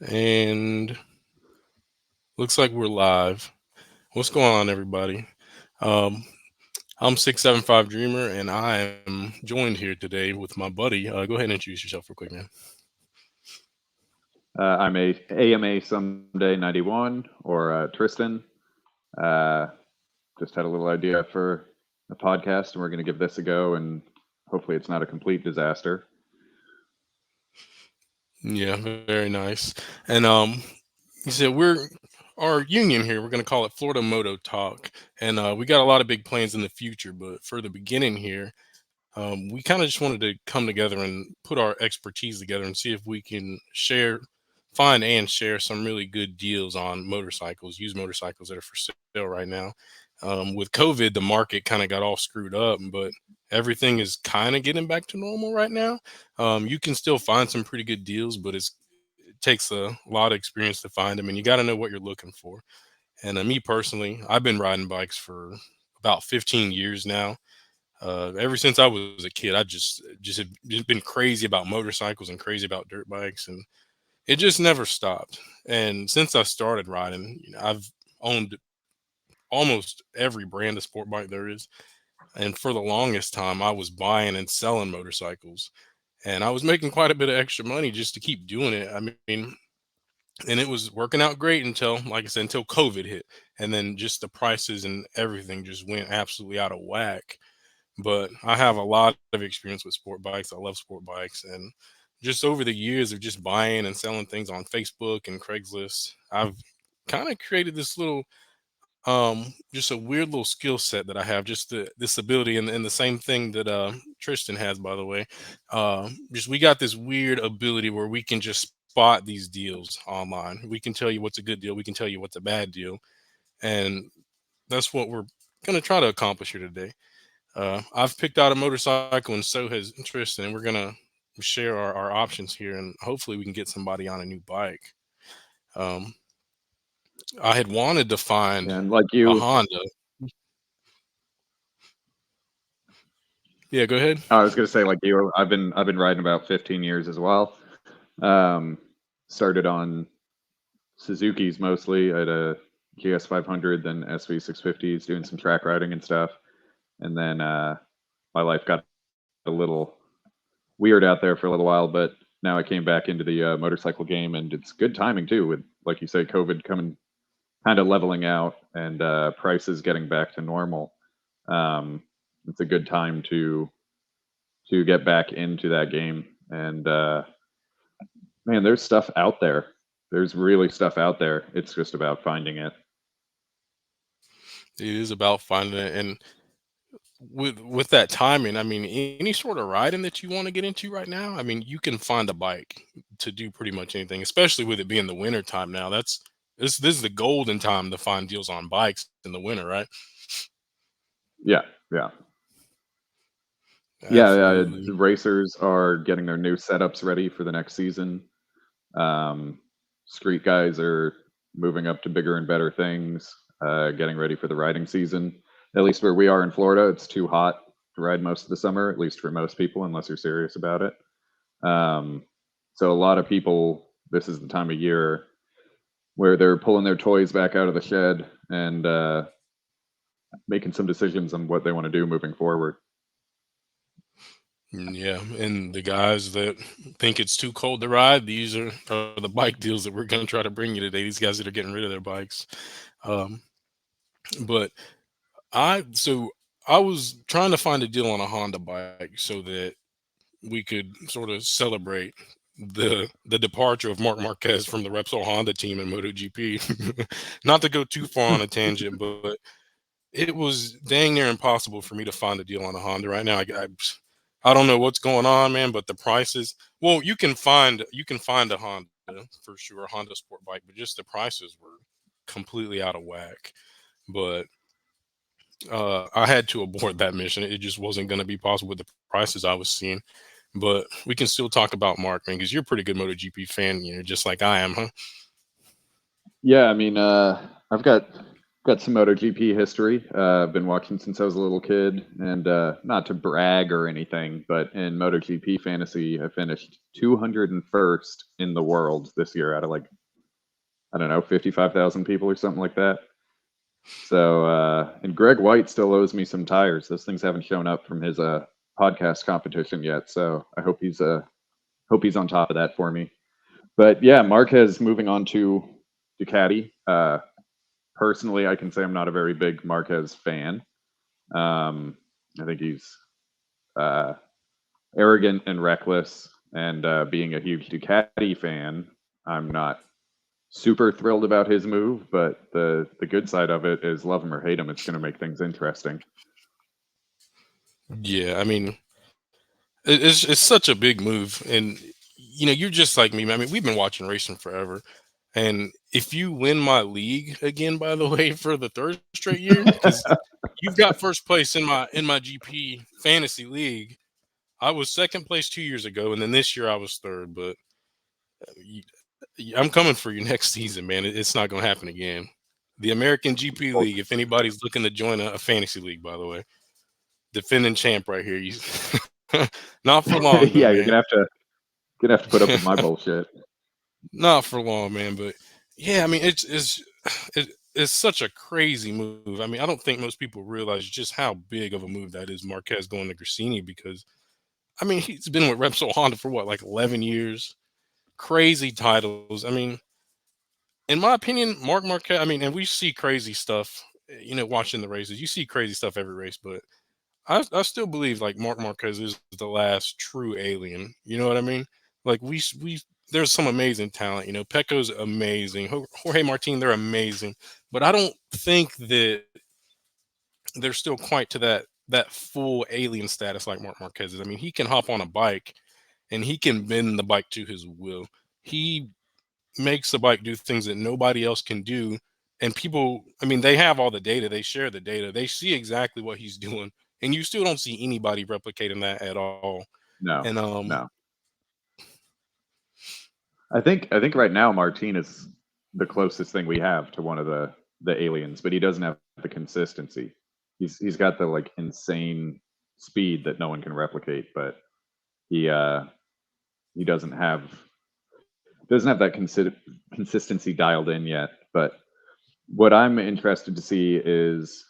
And looks like we're live. What's going on, everybody? Um, I'm 675 Dreamer, and I am joined here today with my buddy. Go ahead and introduce yourself real quick, man. I'm a AMA Someday 91 or Tristan. Uh, just had a little idea for a podcast, and we're going to give this a go, and hopefully it's not a complete disaster. Yeah, very nice. And you said we're our union here. We're going to call it Florida Moto Talk, and we got a lot of big plans in the future. But for the beginning here, we kind of just wanted to come together and put our expertise together and see if we can find and share some really good deals on motorcycles, used motorcycles that are for sale right now. With COVID, the market kind of got all screwed up, but everything is kind of getting back to normal right now. You can still find some pretty good deals, but it takes a lot of experience to find them, and you got to know what you're looking for. And me personally, I've been riding bikes for about 15 years now. Ever since I was a kid, I have just been crazy about motorcycles and crazy about dirt bikes, and it just never stopped. And since I started riding, I've owned almost every brand of sport bike there is. And for the longest time, I was buying and selling motorcycles, and I was making quite a bit of extra money just to keep doing it. I mean, and it was working out great until, like I said, until COVID hit, and then just the prices and everything just went absolutely out of whack. But I have a lot of experience with sport bikes. I love sport bikes, and just over the years of just buying and selling things on Facebook and Craigslist, I've kind of created this little just a weird little skill set that I have, just this ability, and the same thing that Tristan has, by the way. Just we got this weird ability where we can just spot these deals online. We can tell you what's a good deal, we can tell you what's a bad deal, and that's what we're going to try to accomplish here today. I've picked out a motorcycle, and so has Tristan, and we're gonna share our options here, and hopefully we can get somebody on a new bike. Um, I had wanted to find And like a you, Honda. Yeah, go ahead. I was going to say, like you, I've been riding about 15 years as well. Um, Started on Suzuki's mostly. I had a GS 500, then SV 650s, doing some track riding and stuff. And then my life got a little weird out there for a little while, but now I came back into the motorcycle game, and it's good timing too, with like you say, COVID coming, kind of leveling out, and prices getting back to normal. Um, it's a good time to get back into that game, and man, there's stuff out there. There's really stuff out there. It's just about finding it. It is about finding it, and with that timing, I mean, any sort of riding that you want to get into right now, I mean, you can find a bike to do pretty much anything, especially with it being the winter time now. This is the golden time to find deals on bikes in the winter, right? Yeah, yeah. Yeah, yeah. Absolutely. The racers are getting their new setups ready for the next season. Um, Street guys are moving up to bigger and better things, getting ready for the riding season. At least where we are in Florida, it's too hot to ride most of the summer, at least for most people, unless you're serious about it. Um, so a lot of people, this is the time of year where they're pulling their toys back out of the shed and making some decisions on what they want to do moving forward. Yeah, and the guys that think it's too cold to ride, are the bike deals that we're going to try to bring you today. These guys that are getting rid of their bikes. Um, but so I was trying to find a deal on a Honda bike so that we could sort of celebrate the departure of Marc Marquez from the Repsol Honda team in MotoGP. Not to go too far on a tangent, but it was dang near impossible for me to find a deal on a Honda right now. I don't know what's going on, man, but the prices. Well, you can find a Honda for sure, a Honda Sport bike, but just the prices were completely out of whack. But I had to abort that mission. It just wasn't going to be possible with the prices I was seeing. But we can still talk about Mark, man, because you're a pretty good MotoGP fan, just like I am, huh? Yeah, I mean, I've got got some MotoGP history. I've been watching since I was a little kid, and not to brag or anything, but in MotoGP fantasy, I finished 201st in the world this year out of like, I don't know, 55,000 people or something like that. So, and Greg White still owes me some tires. Those things haven't shown up from his podcast competition yet. So I hope he's on top of that for me. But yeah, Marquez moving on to Ducati. Personally, I can say I'm not a very big Marquez fan. I think he's uh, arrogant and reckless. And being a huge Ducati fan, I'm not super thrilled about his move. But the good side of it is, love him or hate him, it's going to make things interesting. Yeah, I mean, it's such a big move, and you're just like me, man. I mean, we've been watching racing forever, and if you win my league again, by the way, for the third straight year, because you've got first place in my GP fantasy league. I was second place 2 years ago, and then this year I was third. But you, I'm coming for you next season, man. It's not going to happen again. The American GP League. If anybody's looking to join a fantasy league, by the way, defending champ right here. You, not for long though, Yeah, you're man. gonna have to put up with my bullshit. Not for long, man. But yeah, I mean, it's such a crazy move. I mean, I don't think most people realize just how big of a move that is. Marquez going to Gresini because I mean he's been with Repsol Honda for what, like 11 years. Crazy titles. I mean, in my opinion, Mark Marquez. I mean, and we see crazy stuff. Watching the races, you see crazy stuff every race, but I still believe like Mark Marquez is the last true alien. You know what I mean? Like we there's some amazing talent. Pecco's amazing. Jorge Martin, they're amazing, but I don't think that they're still quite to that full alien status like Mark Marquez is. I mean, he can hop on a bike and he can bend the bike to his will. He makes the bike do things that nobody else can do. And people, I mean, they have all the data, they share the data, they see exactly what he's doing, and you still don't see anybody replicating that at all. And No, no. I think right now Martin is the closest thing we have to one of the aliens, but he doesn't have the consistency. He's got the like insane speed that no one can replicate, but he he doesn't have that consistency dialed in yet. But what I'm interested to see is,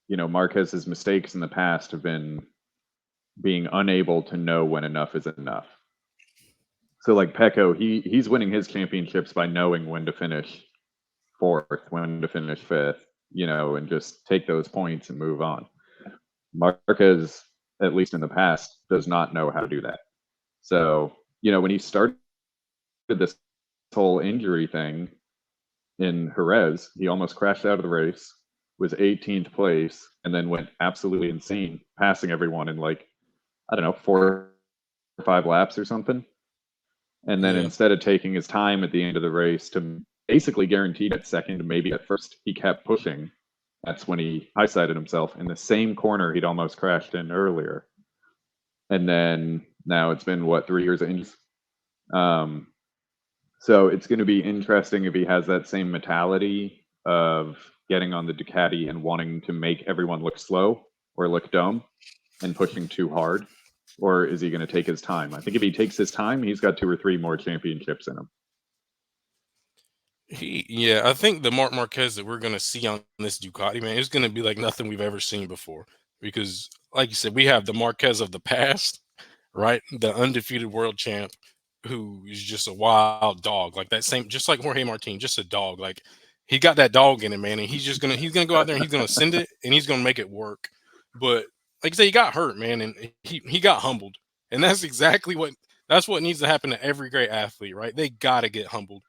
Marquez's mistakes in the past have been being unable to know when enough is enough. So like Pecco, he's winning his championships by knowing when to finish fourth, when to finish fifth, and just take those points and move on. Marquez, at least in the past, does not know how to do that. So, when he started this whole injury thing in Jerez, he almost crashed out of the race, was 18th place, and then went absolutely insane, passing everyone in like, I don't know, 4 or 5 laps or something. And then yeah, instead of taking his time at the end of the race to basically guarantee at second, maybe at first, he kept pushing. That's when he high sided himself in the same corner he'd almost crashed in earlier. And then now it's been what, 3 years of injuries. Um, so it's going to be interesting if he has that same mentality of getting on the Ducati and wanting to make everyone look slow or look dumb and pushing too hard, or is he going to take his time? I think if he takes his time, he's got 2 or 3 more championships in him. yeah. I think the Mark Marquez that we're gonna see on this Ducati, man, is gonna be like nothing we've ever seen before. Because, like you said, we have the Marquez of the past, right? The undefeated world champ, who is just a wild dog, like that same, just like Jorge Martin, just a dog. Like he got that dog in him, man, and he's gonna go out there and he's gonna send it and he's gonna make it work. But like I say, he got hurt, man, and he got humbled, and that's what needs to happen to every great athlete, right? They gotta get humbled.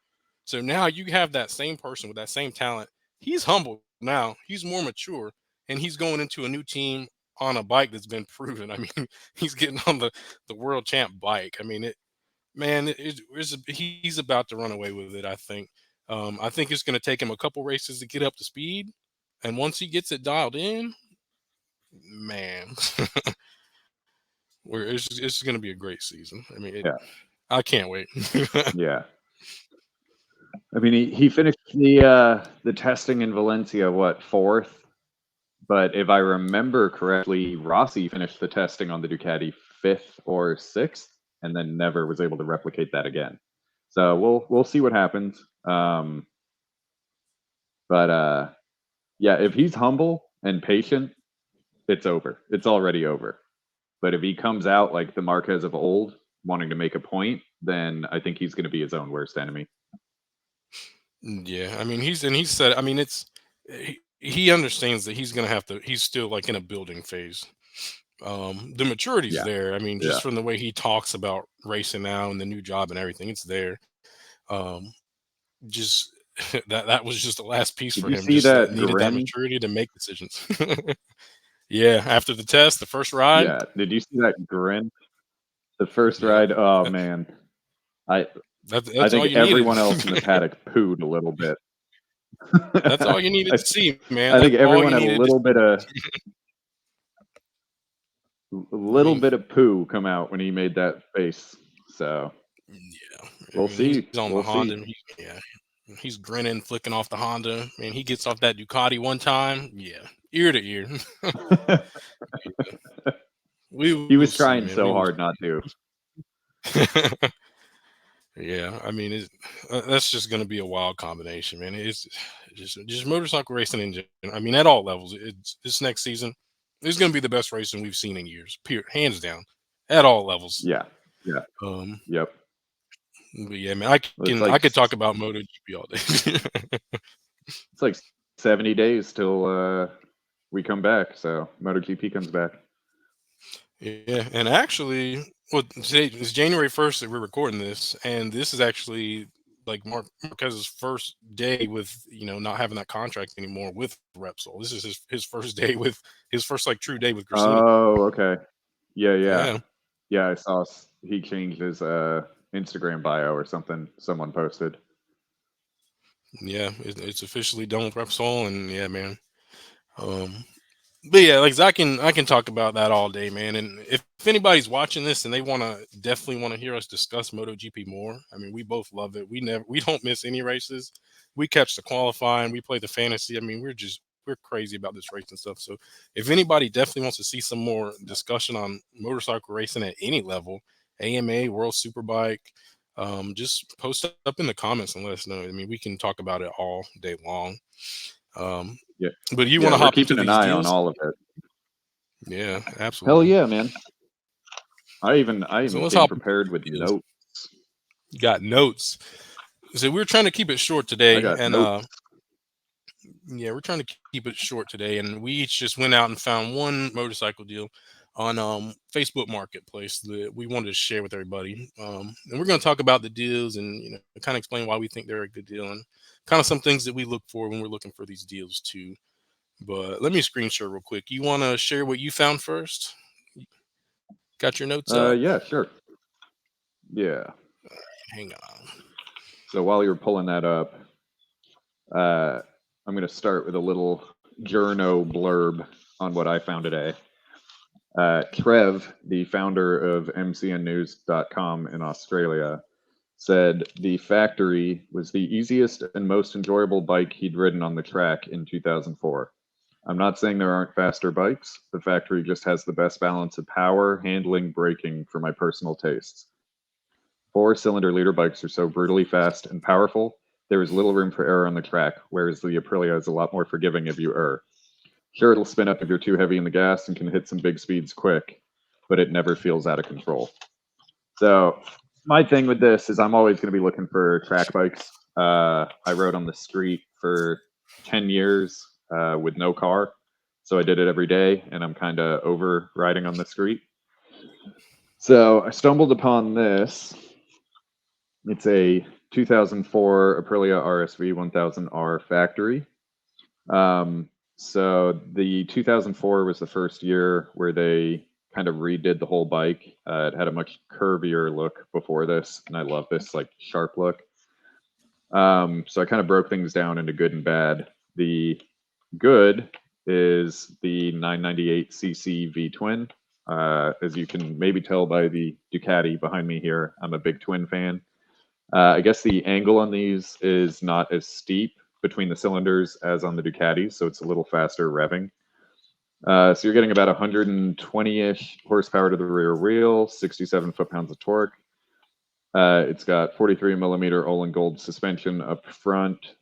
So now you have that same person with that same talent. He's humbled now. He's more mature, and he's going into a new team on a bike that's been proven. I mean, he's getting on the world champ bike. I mean, man, he's about to run away with it. I think it's going to take him a couple races to get up to speed, and once he gets it dialed in, man, it's going to be a great season. I mean, Yeah. I can't wait. Yeah. I mean, he finished the testing in Valencia, what, fourth? But if I remember correctly, Rossi finished the testing on the Ducati fifth or sixth, and then never was able to replicate that again. So we'll see what happens. But yeah, if he's humble and patient, it's over. It's already over. But if he comes out like the Marquez of old, wanting to make a point, then I think he's going to be his own worst enemy. Yeah, I mean, he said, I mean, he understands that he's gonna have to. He's still like in a building phase. The maturity's Yeah, there. I mean, yeah. just from the way he talks about racing now and the new job and everything, it's there. Um, just that was just the last piece Did for you him. see Just that that needed that grin? maturity to make decisions. Yeah, after the test, the first ride. Yeah. Did you see that grin? The first Yep, ride. Oh man, I I that's all think you needed. everyone else in the paddock pooed a little bit. That's all you needed I, to see, man. I That's think all everyone you had a needed to see. I little mean, bit of poo come out when he made that face. So yeah. I we'll mean, he's see. on the We'll Honda. see. Yeah, he's grinning, flicking off the Honda. Man, he gets off that Ducati one time. Yeah, ear to ear. We He will was see, trying man. We so will hard not to. see. Yeah, I mean, that's just going to be a wild combination, man. It's just motorcycle racing in general. I mean, at all levels. It's this next season is going to be the best racing we've seen in years, period, hands down, at all levels. Yeah. Yeah. Um, Yep. but yeah, man, I It's I like could talk about MotoGP all day. it's like 70 days till we come back. So MotoGP comes back. Yeah, and actually, well, today is January 1st that we're recording this, and this is actually like Marquez's first day with not having that contract anymore with Repsol. This is his first day with his first like true day with Gresini. Oh, okay. Yeah, yeah. Yeah, Yeah, I saw he changed his Instagram bio or something someone posted. yeah, it's officially done with Repsol, and yeah, man. Um, but yeah, like I can talk about that all day, man. And if anybody's watching this and they definitely want to hear us discuss MotoGP more, I mean, we both love it. We don't miss any races. We catch the qualifying, we play the fantasy. I mean, we're crazy about this racing stuff. So if anybody definitely wants to see some more discussion on motorcycle racing at any level, AMA, World Superbike, just post up in the comments and let us know. I mean, we can talk about it all day long. Um, Yeah. but you want Yeah, to we're hop into keeping an these eye on deals? all of it. Yeah, Hell absolutely. yeah, man. I So even let's came hop into prepared with these deals. notes. You got notes. So we're trying to keep it short I today, got and notes. yeah, we're trying to keep it short today, and we each just went out and found one motorcycle deal on Facebook Marketplace that we wanted to share with everybody. And we're going to talk about the deals and kind of explain why we think they're a good deal and kind of some things that we look for when we're looking for these deals too. But let me screen share real quick. You want to share what you found first? Got your notes up? Yeah, sure. Yeah. Hang on. So while you're pulling that up, I'm going to start with a little journo blurb on what I found today. Trev, the founder of mcnnews.com in Australia, said the factory was the easiest and most enjoyable bike he'd ridden on the track in 2004. I'm not saying there aren't faster bikes. The factory just has the best balance of power, handling, braking for my personal tastes. Four-cylinder leader bikes are so brutally fast and powerful, there is little room for error on the track, whereas the Aprilia is a lot more forgiving if you err. Sure, it'll spin up if you're too heavy in the gas and can hit some big speeds quick, but it never feels out of control. So my thing with this is I'm always going to be looking for track bikes. I rode on the street for 10 years with no car. So I did it every day, and I'm kind of over riding on the street. So I stumbled upon this. It's a 2004 Aprilia RSV 1000R factory. So the 2004 was the first year where they kind of redid the whole bike. It had a much curvier look before this, and I love this like sharp look. So I kind of broke things down into good and bad. The good is the 998cc V twin. As you can maybe tell by the Ducati behind me here, I'm a big twin fan. I guess the angle on these is not as steep between the cylinders as on the Ducati, so it's a little faster revving. So you're getting about 120-ish horsepower to the rear wheel, 67 foot-pounds of torque. It's got 43 millimeter Olin Gold suspension up front,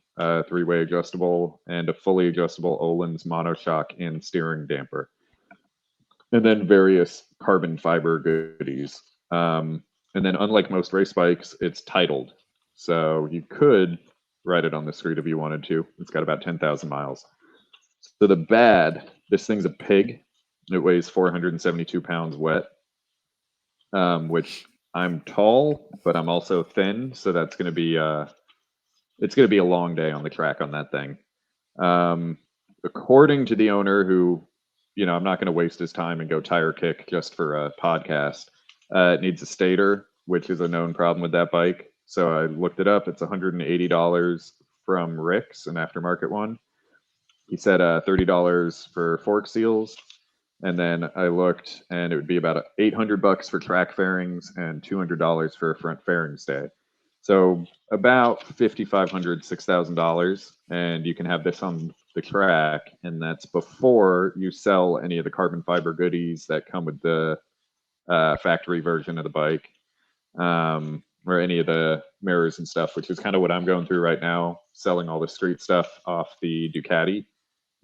three-way adjustable, and a fully adjustable Olin's monoshock and steering damper. And then various carbon fiber goodies. And then, unlike most race bikes, it's titled. So you could ride it on the street if you wanted to. It's got about 10,000 miles. So the bad, this thing's a pig. It weighs 472 pounds wet, which I'm tall, but I'm also thin. So that's going to be it's going to be a long day on the track on that thing. According to the owner, who, I'm not going to waste his time and go tire kick just for a podcast. It needs a stator, which is a known problem with that bike. So I looked it up. It's $180 from Rick's, an aftermarket one. He said $30 for fork seals. And then I looked, and it would be about $800 for track fairings and $200 for a front fairing stay. So about $5,500, $6,000, and you can have this on the track, and that's before you sell any of the carbon fiber goodies that come with the factory version of the bike, or any of the mirrors and stuff, which is kind of what I'm going through right now, selling all the street stuff off the Ducati.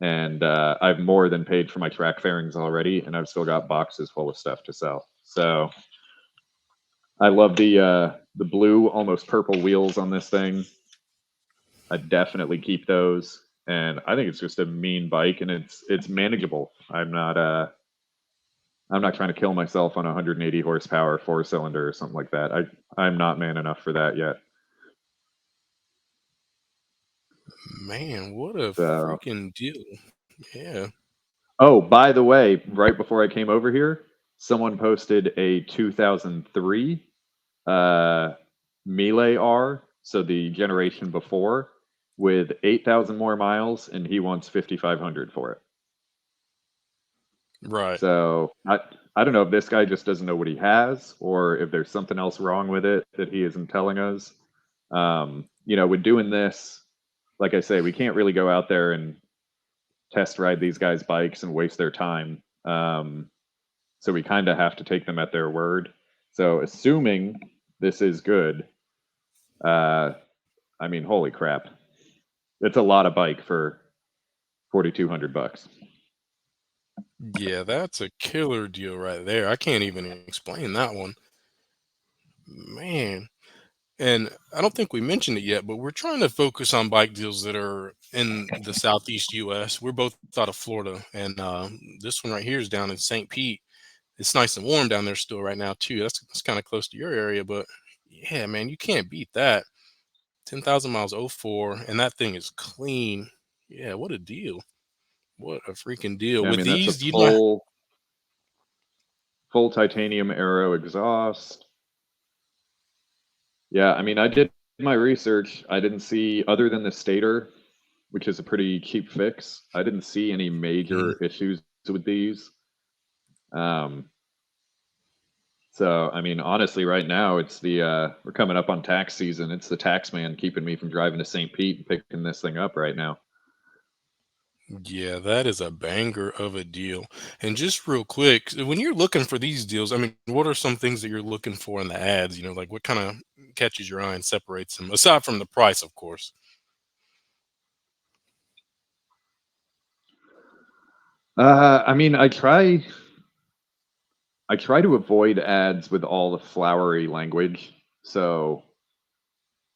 And I've more than paid for my track fairings already, and I've still got boxes full of stuff to sell. So I love the blue, almost purple wheels on this thing. I definitely keep those, and I think it's just a mean bike, and it's manageable. I'm not trying to kill myself on a 180 horsepower 4-cylinder or something like that. I'm not man enough for that yet. Man, what a So, freaking deal. Yeah. oh, by the way, right before I came over here, someone posted a 2003 Melee R, so the generation before, with 8,000 more miles, and he wants 5,500 for it. Right. So I don't know if this guy just doesn't know what he has, or if there's something else wrong with it that he isn't telling us. With doing this, like I say, we can't really go out there and test ride these guys' bikes and waste their time. So we kind of have to take them at their word. So assuming this is good, holy crap. It's a lot of bike for $4,200. Yeah, that's a killer deal right there. I can't even explain that one. Man. And I don't think we mentioned it yet, but we're trying to focus on bike deals that are in the Southeast US. We're both out of Florida, and this one right here is down in St. Pete. It's nice and warm down there still right now too. That's kind of close to your area, but yeah, man, you can't beat that. 10,000 miles oh 04, and that thing is clean. Yeah, what a deal. What a freaking deal. I With mean, that's a these, you know, full titanium aero exhaust. Yeah, I mean, I did my research. I didn't see, other than the stator, which is a pretty cheap fix, I didn't see any major issues with these. So, I mean, honestly, right now it's we're coming up on tax season. It's the tax man keeping me from driving to St. Pete and picking this thing up right now. yeah, that is a banger of a deal. And just real quick, when you're looking for these deals, I mean, what are some things that you're looking for in the ads? Like what kind of catches your eye and separates them, aside from the price, of course? I mean, I try to avoid ads with all the flowery language. So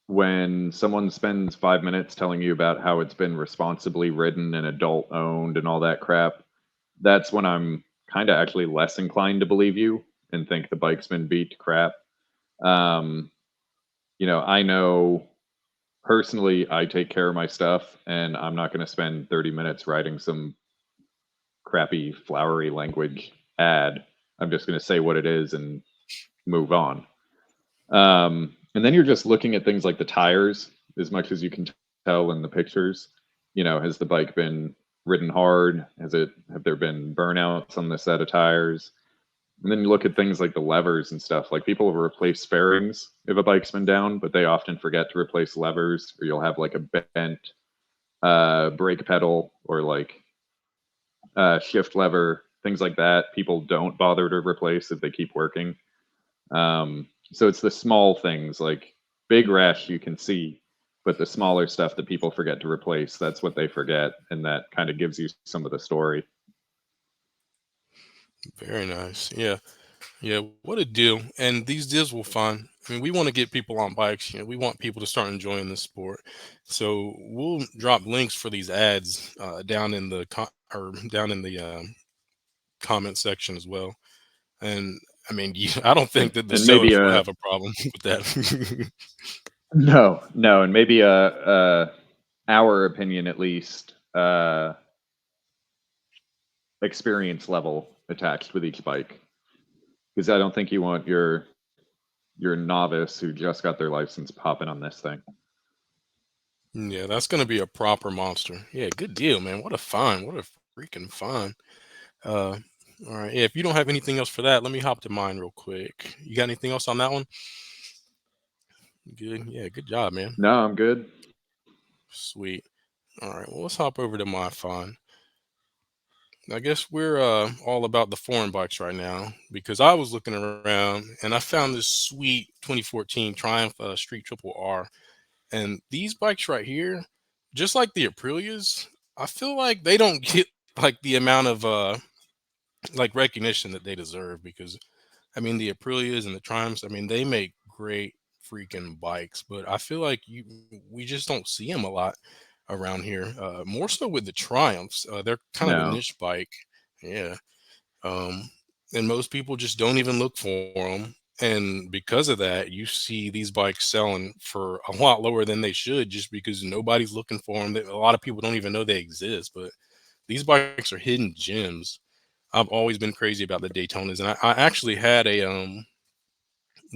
when someone spends 5 minutes telling you about how it's been responsibly ridden and adult owned and all that crap, that's when I'm kind of actually less inclined to believe you and think the bike's been beat to crap. Um, I know personally I take care of my stuff, and I'm not going to spend 30 minutes writing some crappy flowery language ad. I'm just going to say what it is and move on. And then you're just looking at things like the tires, as much as you can tell in the pictures. Has the bike been ridden hard? Have there been burnouts on the set of tires? And then you look at things like the levers and stuff. Like people will replace fairings if a bike's been down, but they often forget to replace levers, or you'll have like a bent brake pedal or like shift lever, things like that. People don't bother to replace if they keep working. So it's the small things like big rash you can see, but the smaller stuff that people forget to replace, that's what they forget. And that kind of gives you some of the story. Very nice. Yeah. Yeah, what a deal. And these deals will fun. I mean, we want to get people on bikes. We want people to start enjoying this sport. So we'll drop links for these ads down in the or down in the comment section as well. And I mean, I don't think that the And maybe sellers will have a problem with that. no, and maybe our opinion at least, experience level attached with each bike, because I don't think you want your novice who just got their license popping on this thing. Yeah, that's going to be a proper monster. Yeah, good deal, man. What a find. What a freaking find. Uh, all right. Yeah, if you don't have anything else for that, let me hop to mine real quick. You got anything else on that one? Good. Yeah, good job, man. No, I'm good. Sweet. All right. Well, let's hop over to my find. I guess we're all about the foreign bikes right now because I was looking around and I found this sweet 2014 Triumph Street Triple R. And these bikes right here, just like the Aprilias, I feel like they don't get like the amount of like recognition that they deserve because I mean the Aprilias and the Triumphs, I mean they make great freaking bikes, but I feel like we just don't see them a lot around here. More so with the Triumphs, they're kind of a No, niche bike, yeah. Um, and most people just don't even look for them. And because of that, you see these bikes selling for a lot lower than they should just because nobody's looking for them. A lot of people don't even know they exist, but these bikes are hidden gems. I've always been crazy about the Daytonas, and I actually had a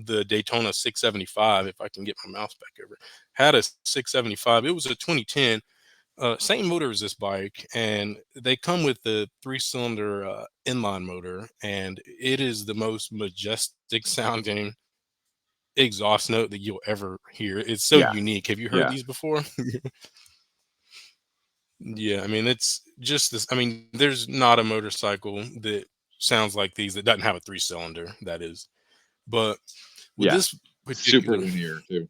the Daytona 675. If I can get my mouse back over, had a 675. It was a 2010. Same motor as this bike, and they come with the three-cylinder inline motor, and it is the most majestic sounding exhaust note that you'll ever hear. It's so yeah, unique. Have you heard yeah, these before? Yeah, I mean it's just this. I mean, there's not a motorcycle that sounds like these that doesn't have a three-cylinder. That is, but with yeah. this Super particular, linear too.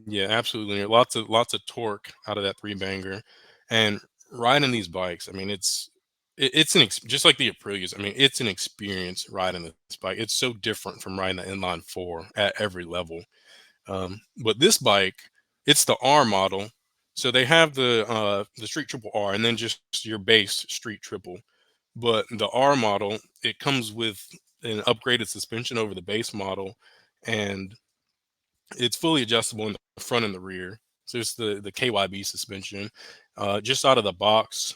yeah, absolutely. Lots of torque out of that three banger, and riding these bikes. I mean, it's just like the Aprilias. I mean, it's an experience riding this bike. It's so different from riding the inline four at every level. But this bike, it's the R model. So they have the Street Triple R, and then just your base Street Triple. But the R model, it comes with an upgraded suspension over the base model, and it's fully adjustable in the front and the rear. So it's the KYB suspension. Just out of the box,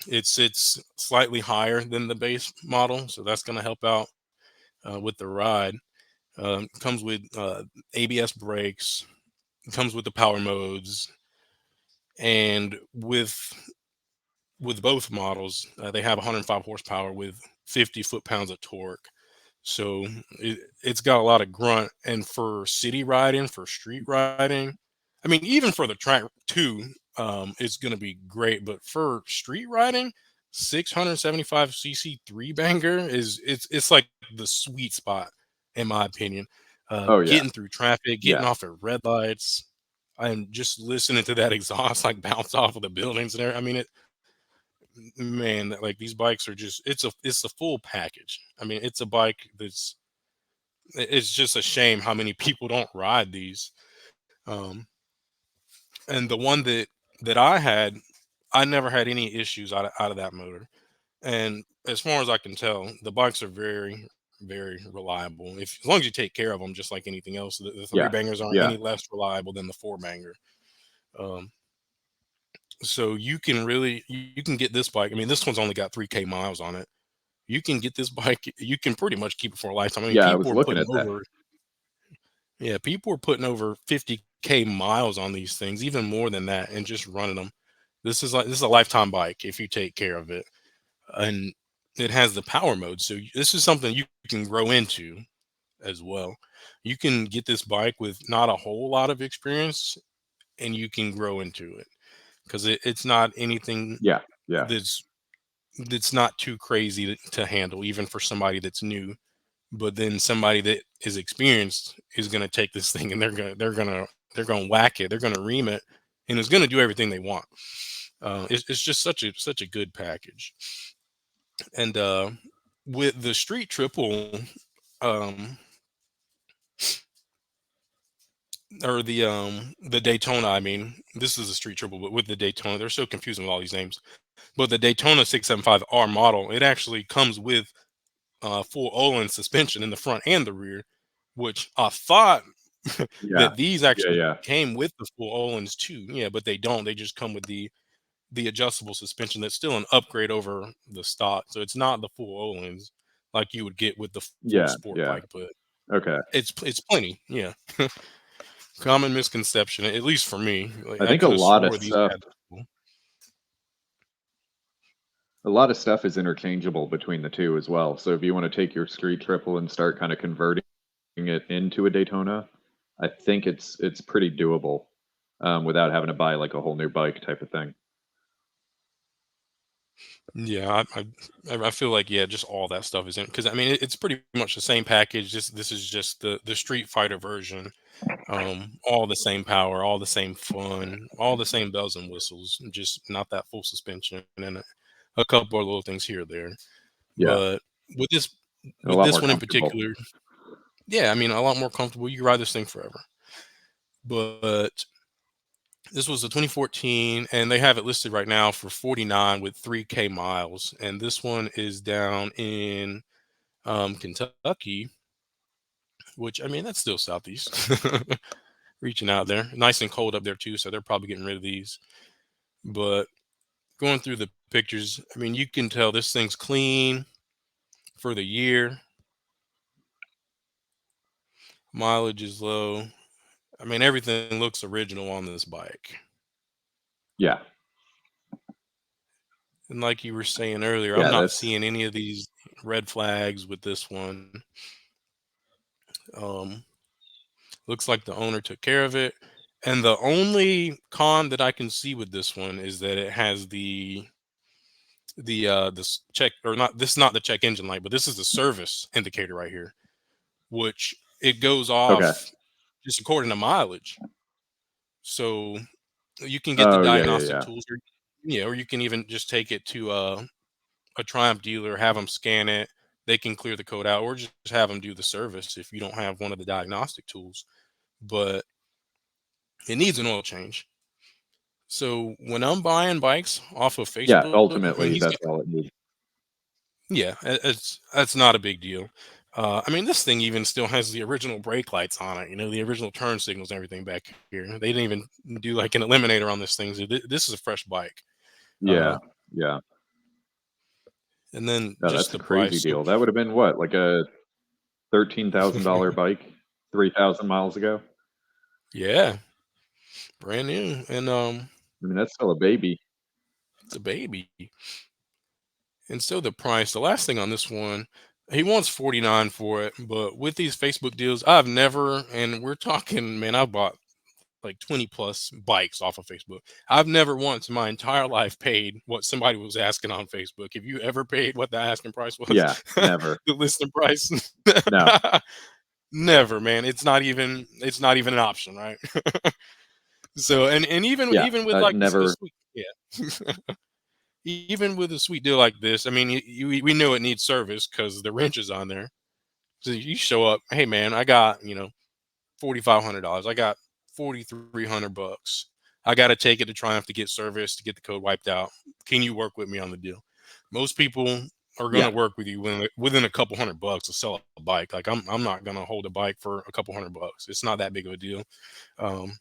it sits slightly higher than the base model, so that's going to help out with the ride. Comes with ABS brakes. Comes with the power modes, and with both models, they have 105 horsepower with 50 foot-pounds of torque. So it's got a lot of grunt. And for city riding, for street riding, I mean, even for the track too, it's going to be great. But for street riding, 675 cc three banger it's like the sweet spot in my opinion. Oh yeah, Getting through traffic, getting yeah, off at red lights, and just listening to that exhaust like bounce off of the buildings there. I mean, man, like these bikes are just it's a full package. I mean, it's a bike that's it's just a shame how many people don't ride these. Um, and the one that I had, I never had any issues out of that motor. And as far as I can tell, the bikes are very reliable. If as long as you take care of them, just like anything else, the three yeah, bangers aren't yeah, any less reliable than the four banger. Um, so you can get this bike. I mean, this one's only got 3K miles on it. You can get this bike. You can pretty much keep it for a lifetime. I mean, yeah. I was looking at that. people are putting over 50K miles on these things, even more than that, and just running them. This is a lifetime bike if you take care of it. And it has the power mode. So this is something you can grow into as well. You can get this bike with not a whole lot of experience, and you can grow into it because it's not anything Yeah, yeah, that's not too crazy to handle, even for somebody that's new. But then somebody that is experienced is going to take this thing and they're gonna whack it, they're gonna ream it, and it's going to do everything they want. It's just such a good package. And with the street triple, um, or the Daytona. I mean, this is a street triple, but with the Daytona, they're so confusing with all these names. But the Daytona 675R model, it actually comes with full Olin suspension in the front and the rear, which I thought yeah, that these yeah, actually yeah, came with the full Olins too. Yeah, but they don't. They just come with the adjustable suspension. That's still an upgrade over the stock. So it's not the full Olins like you would get with the full yeah, sport yeah. bike, but Okay. it's plenty. Yeah. Common misconception, at least for me. Like I I think a could have lot of swore these stuff had the full. a lot of stuff is interchangeable between the two as well. So if you want to take your street triple and start kind of converting it into a Daytona, I think it's pretty doable without having to buy like a whole new bike type of thing. Yeah, I feel like yeah, just all that stuff is in because I mean it's pretty much the same package. This is just the Street Fighter version. All the same power, all the same fun, all the same bells and whistles, just not that full suspension and a couple of little things here or there. Yeah, But with this and a with lot this more one in comfortable. particular, yeah, I mean a lot more comfortable. You can ride this thing forever. But this was a 2014, and they have it listed right now for 49 with 3K miles. And this one is down in Kentucky, which I mean that's still southeast. Reaching out there, nice and cold up there too, so they're probably getting rid of these. But going through the pictures, I mean you can tell this thing's clean for the year. Mileage is low. I mean everything looks original on this bike. Yeah, And like you were saying earlier, I'm yeah, not that's seeing any of these red flags with this one. Um, Looks like the owner took care of it. And the only con that I can see with this one is that it has this check, or not, this is not the check engine light, but this is the service indicator right here, which it goes okay. off just according to mileage. So you can get the Oh yeah, yeah, diagnostic yeah, tools, or yeah, or you can even just take it to a Triumph dealer, have them scan it. They can clear the code out, or just have them do the service if you don't have one of the diagnostic tools. But it needs an oil change. So when I'm buying bikes off of yeah. Facebook, I mean, Ultimately, he's got, that's all it needs. yeah, it's that's not a big deal. I mean, this thing even still has the original brake lights on it. You know, the original turn signals and everything back here. They didn't even do like an eliminator on this thing. So this is a fresh bike. Uh, Yeah, yeah. and then No, just that's a the crazy price. So deal. That would have been what, like a $13,000 bike, 3,000 miles ago. yeah, brand new, and I mean, that's still a baby. it's a baby. And so the price, the last thing on this one, he wants 49 for it, but with these Facebook deals, I've never, and we're talking, man, I bought like 20 plus bikes off of Facebook. I've never once in my entire life paid what somebody was asking on Facebook. Have you ever paid what the asking price was? Yeah, The never. listing price? No. Never, man. It's not even an option, right? So and Yeah, even with like a never. sweet, yeah. Even with a sweet deal like this, I mean, we know it needs service because the wrench is on there. So you show up, hey man, I got $4,500. I got 4,300 bucks. I got to take it to Triumph to get service to get the code wiped out. Can you work with me on the deal? Most people are going to Yeah, work with you within a couple $100 to sell a bike. Like I'm not going to hold a bike for a couple $100. It's not that big of a deal. Um,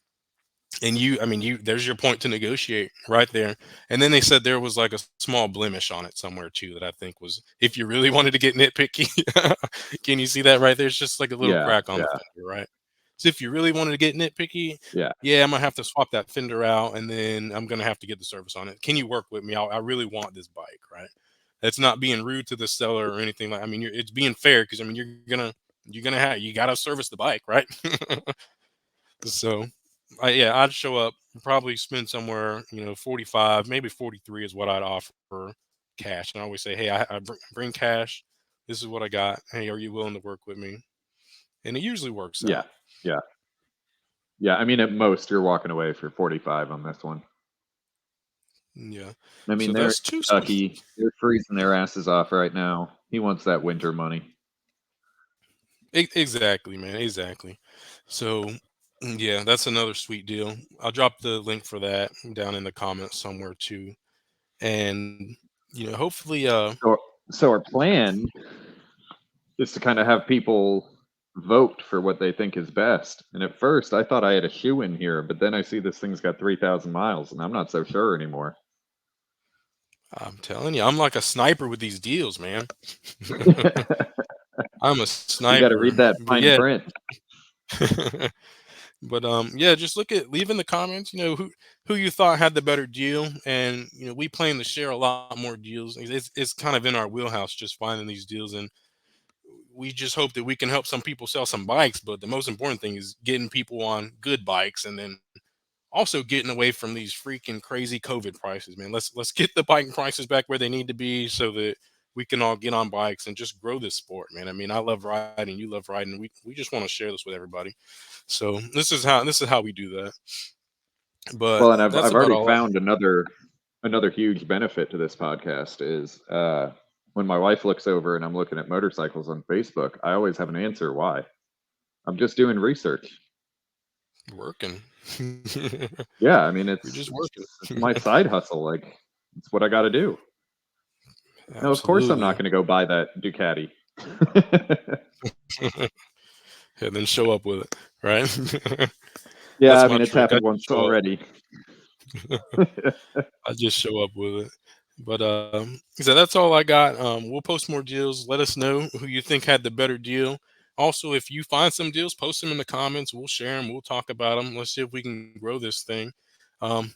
and I mean, there's your point to negotiate right there. And then they said there was like a small blemish on it somewhere too that I think was, if you really wanted to get nitpicky, can you see that right there? It's just like a little yeah, crack on the yeah, fender, right? So if you really wanted to get nitpicky, yeah, yeah, I'm gonna have to swap that fender out, and then I'm gonna have to get the service on it. Can you work with me? I really want this bike, right? That's not being rude to the seller or anything. Like, I mean, it's being fair because I mean, you're gonna have you gotta service the bike, right? So, yeah, I'd show up, probably spend somewhere, 45, maybe 43 is what I'd offer cash. And I always say, hey, I bring cash. This is what I got. Hey, are you willing to work with me? And it usually works Yeah, out. yeah, yeah. I mean, at most, you're walking away for 45 on this one. Yeah. I mean, So they're that's in two. Kentucky. They're freezing their asses off right now. He wants that winter money. Exactly, man. Exactly. So, yeah, that's another sweet deal. I'll drop the link for that down in the comments somewhere too. And, hopefully, So, so our plan is to kind of have people vote for what they think is best. And at first, I thought I had a shoe in here, but then I see this thing's got 3,000 miles, and I'm not so sure anymore. I'm telling you, I'm like a sniper with these deals, man. I'm a You got to sniper. read that But fine yeah. print. But yeah, just leave in the comments, who you thought had the better deal. And we plan to share a lot more deals. It's kind of in our wheelhouse just finding these deals, and we just hope that we can help some people sell some bikes. But the most important thing is getting people on good bikes, and then also getting away from these freaking crazy COVID prices, man. Let's get the bike prices back where they need to be so that we can all get on bikes and just grow this sport, man. I mean, I love riding, you love riding. We just want to share this with everybody. So this is how we do that. But Well, and that's I've about already all. found another huge benefit to this podcast is when my wife looks over and I'm looking at motorcycles on Facebook, I always have an answer why. I'm just doing research. Working. Yeah, I mean You're it's just it's, working. it's my side hustle. Like it's what I got to do. No, of course I'm not Absolutely. going to go buy that Ducati. And then show up with it, right? Yeah, That's I my mean it's trick. I happened just once show up. already. I just show up with it. But so that's all I got. We'll post more deals. Let us know who you think had the better deal. Also, if you find some deals, post them in the comments. We'll share them. We'll talk about them. Let's see if we can grow this thing.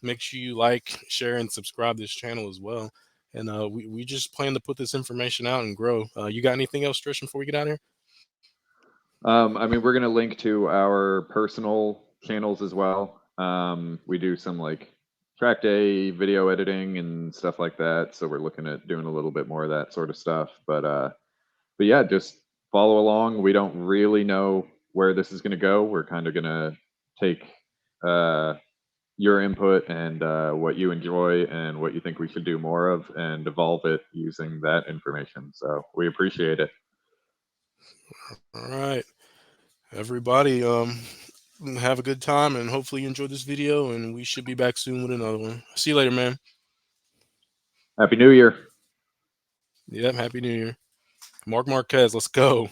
Make sure you like, share, and subscribe this channel as well. And we just plan to put this information out and grow. You got anything else, Tristan, before we get out of here? I mean, we're going to link to our personal channels as well. We do some like track day video editing and stuff like that. So we're looking at doing a little bit more of that sort of stuff. But yeah, just follow along. We don't really know where this is going to go. We're kind of going to take uh, your input and what you enjoy and what you think we should do more of and evolve it using that information. So we appreciate it. All right, everybody. Have a good time, and hopefully you enjoyed this video. And we should be back soon with another one. See you later, man. Happy New Year. Yep. Happy New Year. Marc Marquez. Let's go.